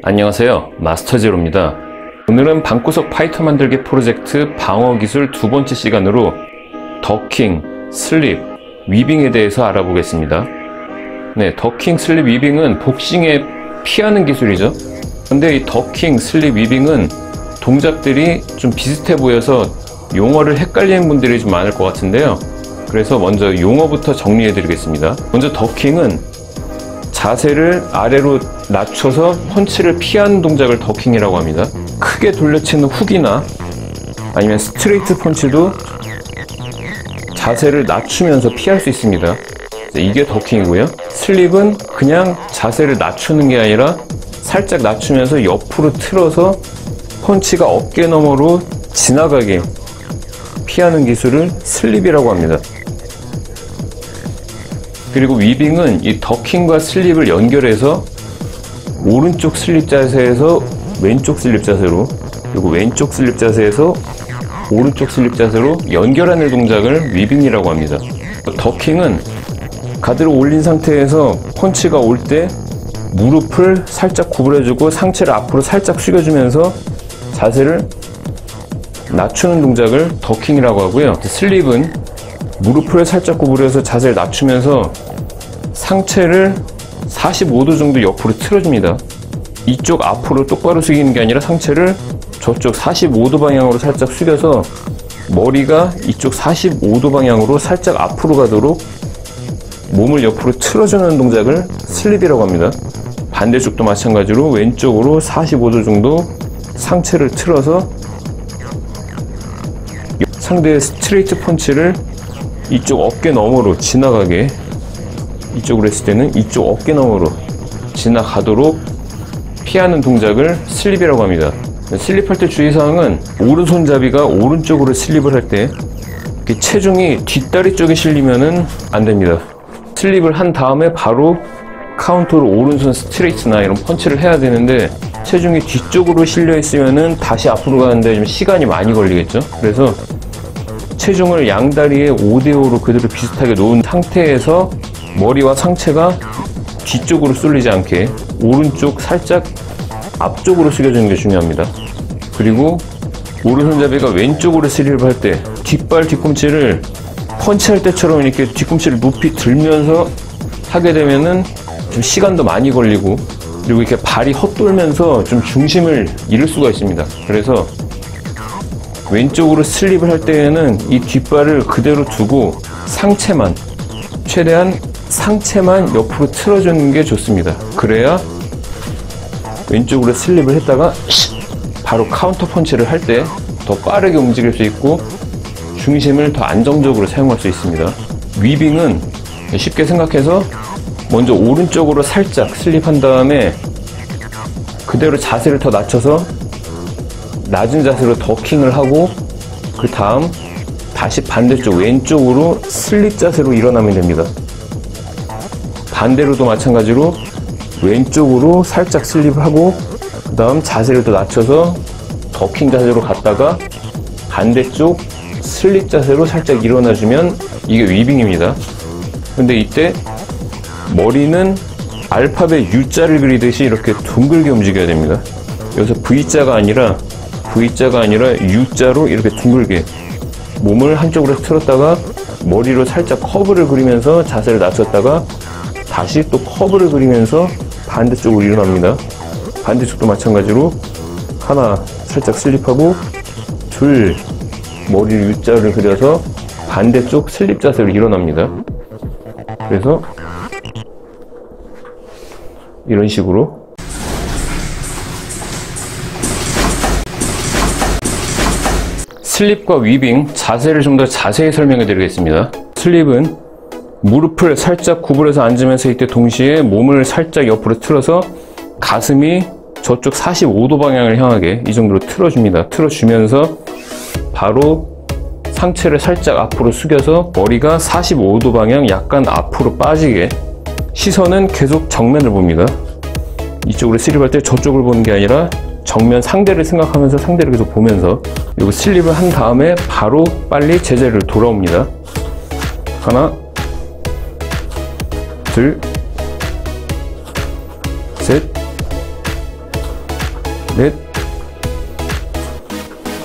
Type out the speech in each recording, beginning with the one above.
안녕하세요, 마스터제로입니다. 오늘은 방구석 파이터 만들기 프로젝트 방어기술 두 번째 시간으로 더킹, 슬립, 위빙에 대해서 알아보겠습니다. 네, 더킹, 슬립, 위빙은 복싱에 피하는 기술이죠. 근데 이 더킹, 슬립, 위빙은 동작들이 좀 비슷해 보여서 용어를 헷갈리는 분들이 좀 많을 것 같은데요. 그래서 먼저 용어부터 정리해 드리겠습니다. 먼저 더킹은 자세를 아래로 낮춰서 펀치를 피하는 동작을 더킹이라고 합니다. 크게 돌려치는 훅이나 아니면 스트레이트 펀치도 자세를 낮추면서 피할 수 있습니다. 이게 더킹이고요. 슬립은 그냥 자세를 낮추는 게 아니라 살짝 낮추면서 옆으로 틀어서 펀치가 어깨 너머로 지나가게 피하는 기술을 슬립이라고 합니다. 그리고 위빙은 이 더킹과 슬립을 연결해서 오른쪽 슬립 자세에서 왼쪽 슬립 자세로, 그리고 왼쪽 슬립 자세에서 오른쪽 슬립 자세로 연결하는 동작을 위빙이라고 합니다. 더킹은 가드를 올린 상태에서 펀치가 올 때 무릎을 살짝 구부려주고 상체를 앞으로 살짝 숙여주면서 자세를 낮추는 동작을 더킹이라고 하고요. 슬립은 무릎을 살짝 구부려서 자세를 낮추면서 상체를 45도 정도 옆으로 틀어줍니다. 이쪽 앞으로 똑바로 숙이는 게 아니라 상체를 저쪽 45도 방향으로 살짝 숙여서 머리가 이쪽 45도 방향으로 살짝 앞으로 가도록 몸을 옆으로 틀어주는 동작을 슬립이라고 합니다. 반대쪽도 마찬가지로 왼쪽으로 45도 정도 상체를 틀어서 상대의 스트레이트 펀치를 이쪽 어깨 너머로 지나가게, 이쪽으로 했을 때는 이쪽 어깨 너머로 지나가도록 피하는 동작을 슬립이라고 합니다. 슬립할 때 주의사항은 오른손잡이가 오른쪽으로 슬립을 할 때 체중이 뒷다리 쪽에 실리면은 안 됩니다. 슬립을 한 다음에 바로 카운터로 오른손 스트레이트나 이런 펀치를 해야 되는데 체중이 뒤쪽으로 실려 있으면은 다시 앞으로 가는데 좀 시간이 많이 걸리겠죠. 그래서 체중을 양다리에 5대5로 그대로 비슷하게 놓은 상태에서 머리와 상체가 뒤쪽으로 쏠리지 않게 오른쪽 살짝 앞쪽으로 숙여주는 게 중요합니다. 그리고 오른손잡이가 왼쪽으로 슬립을 할 때 뒷발 뒤꿈치를 펀치할 때처럼 이렇게 뒤꿈치를 높이 들면서 하게 되면은 좀 시간도 많이 걸리고, 그리고 이렇게 발이 헛돌면서 좀 중심을 잃을 수가 있습니다. 그래서 왼쪽으로 슬립을 할 때에는 이 뒷발을 그대로 두고 상체만, 최대한 상체만 옆으로 틀어주는 게 좋습니다. 그래야 왼쪽으로 슬립을 했다가 바로 카운터 펀치를 할 때 더 빠르게 움직일 수 있고 중심을 더 안정적으로 사용할 수 있습니다. 위빙은 쉽게 생각해서 먼저 오른쪽으로 살짝 슬립한 다음에 그대로 자세를 더 낮춰서 낮은 자세로 더킹을 하고 그 다음 다시 반대쪽 왼쪽으로 슬립 자세로 일어나면 됩니다. 반대로도 마찬가지로 왼쪽으로 살짝 슬립을 하고 그 다음 자세를 더 낮춰서 더킹 자세로 갔다가 반대쪽 슬립 자세로 살짝 일어나주면 이게 위빙입니다. 근데 이때 머리는 알파벳 U자를 그리듯이 이렇게 둥글게 움직여야 됩니다. 여기서 V자가 아니라 U자로 이렇게 둥글게 몸을 한쪽으로 틀었다가 머리로 살짝 커브를 그리면서 자세를 낮췄다가 다시 또 커브를 그리면서 반대쪽으로 일어납니다. 반대쪽도 마찬가지로 하나 살짝 슬립하고 둘 머리를 U자를 그려서 반대쪽 슬립 자세로 일어납니다. 그래서 이런 식으로 슬립과 위빙 자세를 좀 더 자세히 설명해 드리겠습니다. 슬립은 무릎을 살짝 구부려서 앉으면서 이때 동시에 몸을 살짝 옆으로 틀어서 가슴이 저쪽 45도 방향을 향하게 이 정도로 틀어줍니다. 틀어주면서 바로 상체를 살짝 앞으로 숙여서 머리가 45도 방향 약간 앞으로 빠지게, 시선은 계속 정면을 봅니다. 이쪽으로 슬립할 때 저쪽을 보는 게 아니라 정면 상대를 생각하면서 상대를 계속 보면서 그리고 슬립을 한 다음에 바로 빨리 제자리로 돌아옵니다. 하나, 둘, 셋, 넷,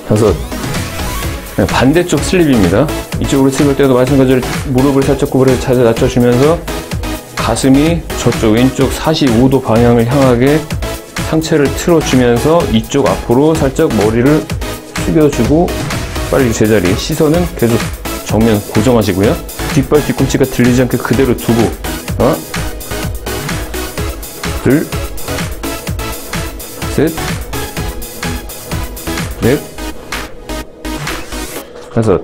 다섯. 반대쪽 슬립입니다. 이쪽으로 슬립할 때도 마찬가지로 무릎을 살짝 구부려서 자세 낮춰주면서 가슴이 저쪽 왼쪽 45도 방향을 향하게 상체를 틀어주면서 이쪽 앞으로 살짝 머리를 숙여주고 빨리 제자리, 시선은 계속 정면 고정하시고요. 뒷발 뒤꿈치가 들리지 않게 그대로 두고 하나, 둘, 셋, 넷, 다섯.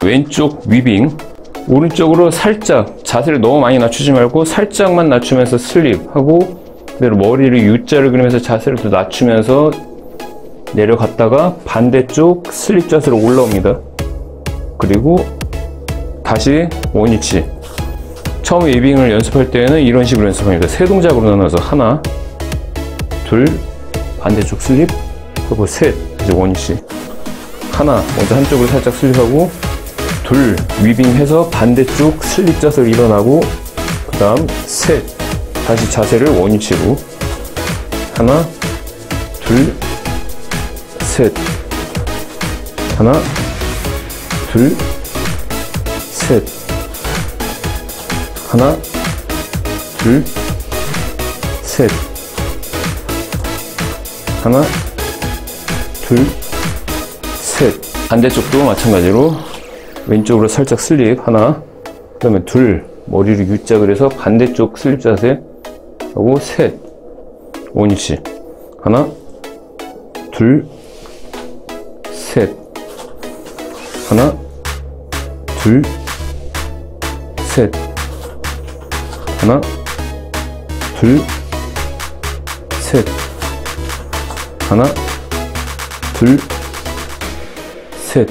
왼쪽 위빙, 오른쪽으로 살짝 자세를 너무 많이 낮추지 말고 살짝만 낮추면서 슬립하고 그대로 머리를 U자를 그리면서 자세를 또 낮추면서 내려갔다가 반대쪽 슬립 자세로 올라옵니다. 그리고 다시 원위치. 처음 위빙을 연습할 때는 이런 식으로 연습합니다. 세 동작으로 나눠서 하나, 둘, 반대쪽 슬립 하고 셋, 이제 원위치. 하나, 먼저 한쪽으로 살짝 슬립하고 둘, 위빙해서 반대쪽 슬립 자세로 일어나고 그 다음 셋, 다시 자세를 원위치로 하나, 둘, 셋, 하나, 둘, 셋, 하나, 둘, 셋, 하나, 둘, 셋. 반대쪽도 마찬가지로 왼쪽으로 살짝 슬립 하나, 그 다음에 둘, 머리를 U자 그려서 반대쪽 슬립 자세 하고 셋, 원위치 하나, 둘, 셋, 하나, 둘, 셋, 하나, 둘, 셋, 하나, 둘, 셋.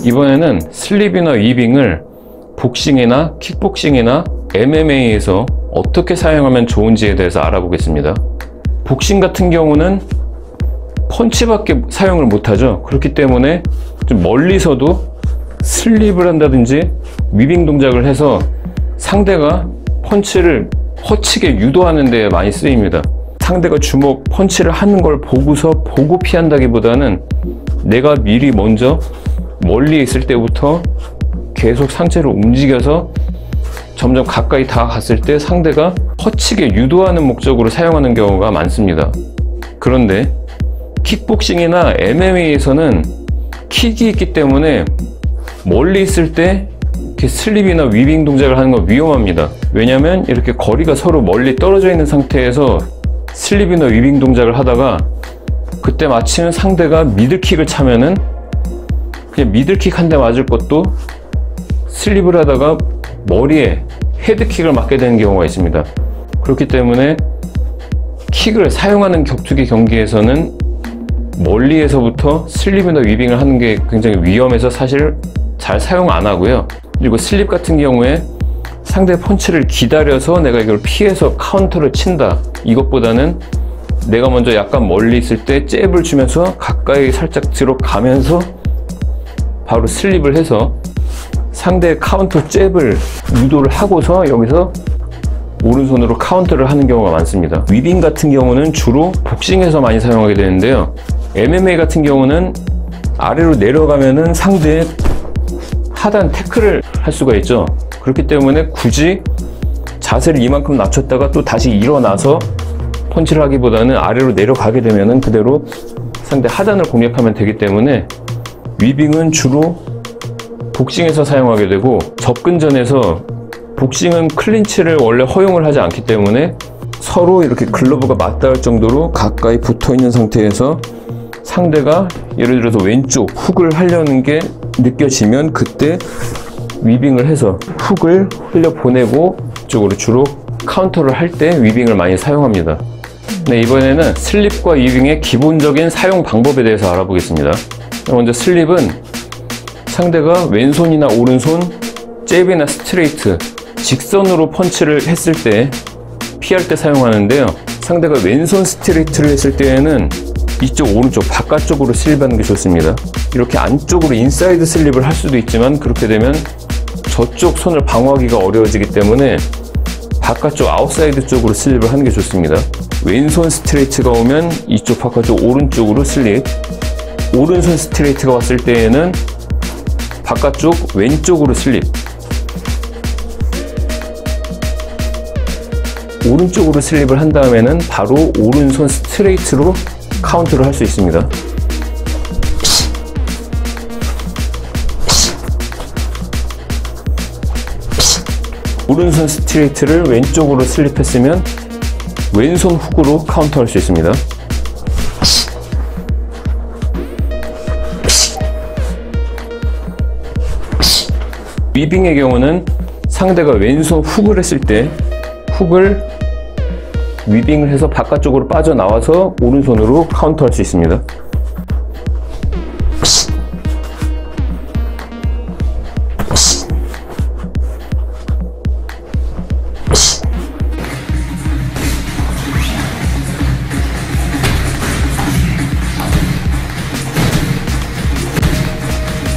이번에는 슬립이나 위빙을 복싱이나 킥복싱이나 MMA에서 어떻게 사용하면 좋은지에 대해서 알아보겠습니다. 복싱 같은 경우는 펀치밖에 사용을 못하죠. 그렇기 때문에 좀 멀리서도 슬립을 한다든지 위빙 동작을 해서 상대가 펀치를 허치게 유도하는 데 많이 쓰입니다. 상대가 주먹 펀치를 하는 걸 보고 피한다기보다는 내가 미리 먼저 멀리 있을 때부터 계속 상체를 움직여서 점점 가까이 다가갔을 때 상대가 허치게 유도하는 목적으로 사용하는 경우가 많습니다. 그런데 킥복싱이나 MMA에서는 킥이 있기 때문에 멀리 있을 때 이렇게 슬립이나 위빙 동작을 하는 건 위험합니다. 왜냐면 이렇게 거리가 서로 멀리 떨어져 있는 상태에서 슬립이나 위빙 동작을 하다가 그때 마침 상대가 미들킥을 차면은 그냥 미들킥 한 대 맞을 것도 슬립을 하다가 머리에 헤드킥을 맞게 되는 경우가 있습니다. 그렇기 때문에 킥을 사용하는 격투기 경기에서는 멀리에서부터 슬립이나 위빙을 하는 게 굉장히 위험해서 사실 잘 사용 안 하고요. 그리고 슬립 같은 경우에 상대 펀치를 기다려서 내가 이걸 피해서 카운터를 친다, 이것보다는 내가 먼저 약간 멀리 있을 때 잽을 주면서 가까이 살짝 들어가면서 바로 슬립을 해서 상대의 카운터 잽을 유도를 하고서 여기서 오른손으로 카운터를 하는 경우가 많습니다. 위빙 같은 경우는 주로 복싱에서 많이 사용하게 되는데요. MMA 같은 경우는 아래로 내려가면은 상대의 하단 태클을 할 수가 있죠. 그렇기 때문에 굳이 자세를 이만큼 낮췄다가 또 다시 일어나서 펀치를 하기보다는 아래로 내려가게 되면은 그대로 상대 하단을 공략하면 되기 때문에 위빙은 주로 복싱에서 사용하게 되고, 접근전에서 복싱은 클린치를 원래 허용을 하지 않기 때문에 서로 이렇게 글러브가 맞닿을 정도로 가까이 붙어 있는 상태에서 상대가 예를 들어서 왼쪽 훅을 하려는 게 느껴지면 그때 위빙을 해서 훅을 흘려보내고 이쪽으로 주로 카운터를 할 때 위빙을 많이 사용합니다. 네, 이번에는 슬립과 위빙의 기본적인 사용 방법에 대해서 알아보겠습니다. 먼저 슬립은 상대가 왼손이나 오른손, 잽이나 스트레이트, 직선으로 펀치를 했을 때 피할 때 사용하는데요. 상대가 왼손 스트레이트를 했을 때에는 이쪽 오른쪽 바깥쪽으로 슬립하는 게 좋습니다. 이렇게 안쪽으로 인사이드 슬립을 할 수도 있지만 그렇게 되면 저쪽 손을 방어하기가 어려워지기 때문에 바깥쪽 아웃사이드 쪽으로 슬립을 하는 게 좋습니다. 왼손 스트레이트가 오면 이쪽 바깥쪽 오른쪽으로 슬립, 오른손 스트레이트가 왔을 때에는 바깥쪽 왼쪽으로 슬립, 오른쪽으로 슬립을 한 다음에는 바로 오른손 스트레이트로 카운트를 할 수 있습니다. 오른손 스트레이트를 왼쪽으로 슬립했으면 왼손 훅으로 카운터할 수 있습니다. 위빙의 경우는 상대가 왼손 훅을 했을 때 훅을 위빙을 해서 바깥쪽으로 빠져나와서 오른손으로 카운터할 수 있습니다.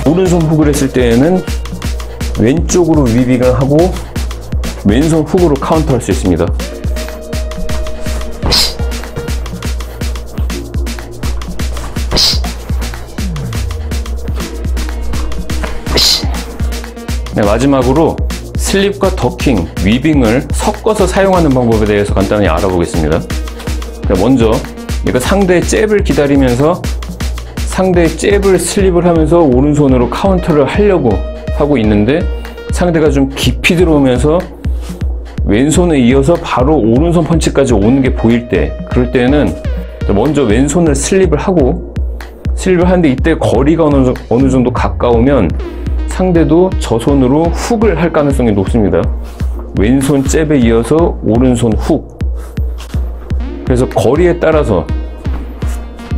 오른손 훅을 했을 때에는 왼쪽으로 위빙을 하고 왼손 훅으로 카운터할 수 있습니다. 네, 마지막으로 슬립과 더킹, 위빙을 섞어서 사용하는 방법에 대해서 간단히 알아보겠습니다. 먼저 내가 상대의 잽을 기다리면서 상대의 잽을 슬립을 하면서 오른손으로 카운터를 하려고 하고 있는데 상대가 좀 깊이 들어오면서 왼손에 이어서 바로 오른손 펀치까지 오는 게 보일 때, 그럴 때는 먼저 왼손을 슬립을 하는데 이때 거리가 어느 정도 가까우면 상대도 저 손으로 훅을 할 가능성이 높습니다. 왼손 잽에 이어서 오른손 훅. 그래서 거리에 따라서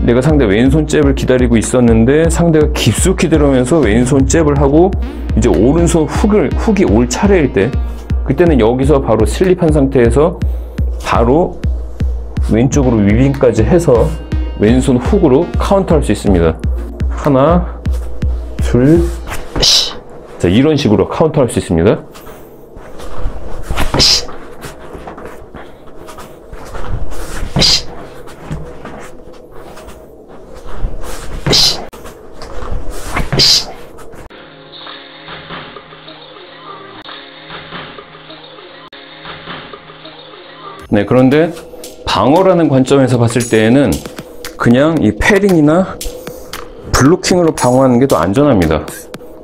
내가 상대 왼손 잽을 기다리고 있었는데 상대가 깊숙이 들어오면서 왼손 잽을 하고 이제 오른손 훅이 올 차례일 때, 그때는 여기서 바로 슬립한 상태에서 바로 왼쪽으로 위빙까지 해서 왼손 훅으로 카운터할 수 있습니다. 하나, 둘, 자, 이런 식으로 카운터할 수 있습니다. 네, 그런데 방어라는 관점에서 봤을 때에는 그냥 이 패링이나 블로킹으로 방어하는 게 더 안전합니다.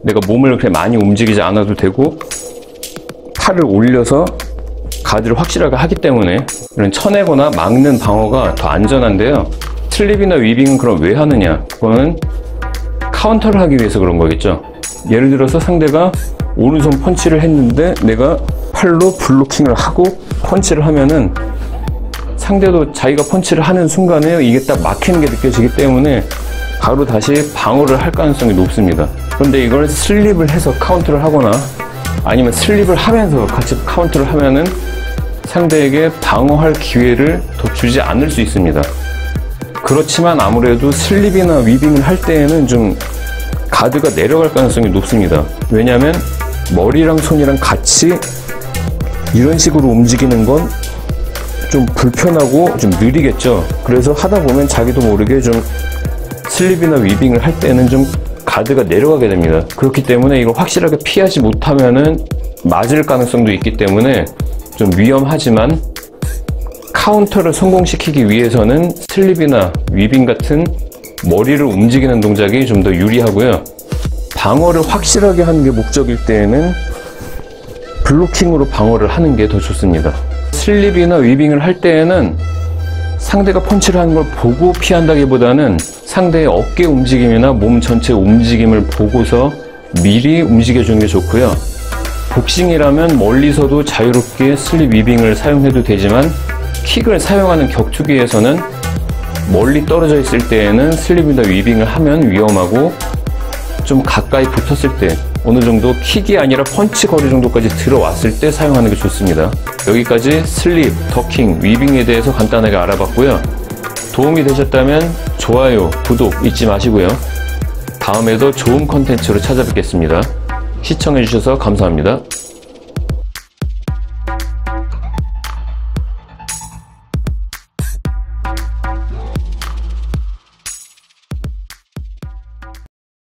내가 몸을 그렇게 많이 움직이지 않아도 되고 팔을 올려서 가드를 확실하게 하기 때문에 이런 쳐내거나 막는 방어가 더 안전한데요. 슬립이나 위빙은 그럼 왜 하느냐? 그거는 카운터를 하기 위해서 그런 거겠죠. 예를 들어서 상대가 오른손 펀치를 했는데 내가 팔로 블로킹을 하고 펀치를 하면은 상대도 자기가 펀치를 하는 순간에 이게 딱 막히는 게 느껴지기 때문에 바로 다시 방어를 할 가능성이 높습니다. 그런데 이걸 슬립을 해서 카운터를 하거나 아니면 슬립을 하면서 같이 카운터를 하면은 상대에게 방어할 기회를 더 주지 않을 수 있습니다. 그렇지만 아무래도 슬립이나 위빙을 할 때에는 좀 가드가 내려갈 가능성이 높습니다. 왜냐하면 머리랑 손이랑 같이 이런 식으로 움직이는 건 좀 불편하고 좀 느리겠죠. 그래서 하다 보면 자기도 모르게 좀 슬립이나 위빙을 할 때는 좀 가드가 내려가게 됩니다. 그렇기 때문에 이걸 확실하게 피하지 못하면은 맞을 가능성도 있기 때문에 좀 위험하지만 카운터를 성공시키기 위해서는 슬립이나 위빙 같은 머리를 움직이는 동작이 좀 더 유리하고요. 방어를 확실하게 하는 게 목적일 때에는 블로킹으로 방어를 하는 게 더 좋습니다. 슬립이나 위빙을 할 때에는 상대가 펀치를 하는 걸 보고 피한다기보다는 상대의 어깨 움직임이나 몸 전체 움직임을 보고서 미리 움직여주는 게 좋고요. 복싱이라면 멀리서도 자유롭게 슬립 위빙을 사용해도 되지만 킥을 사용하는 격투기에서는 멀리 떨어져 있을 때에는 슬립이나 위빙을 하면 위험하고 좀 가까이 붙었을 때 어느 정도 킥이 아니라 펀치 거리 정도까지 들어왔을 때 사용하는 게 좋습니다. 여기까지 슬립, 더킹, 위빙에 대해서 간단하게 알아봤고요. 도움이 되셨다면 좋아요, 구독 잊지 마시고요. 다음에도 좋은 컨텐츠로 찾아뵙겠습니다. 시청해주셔서 감사합니다.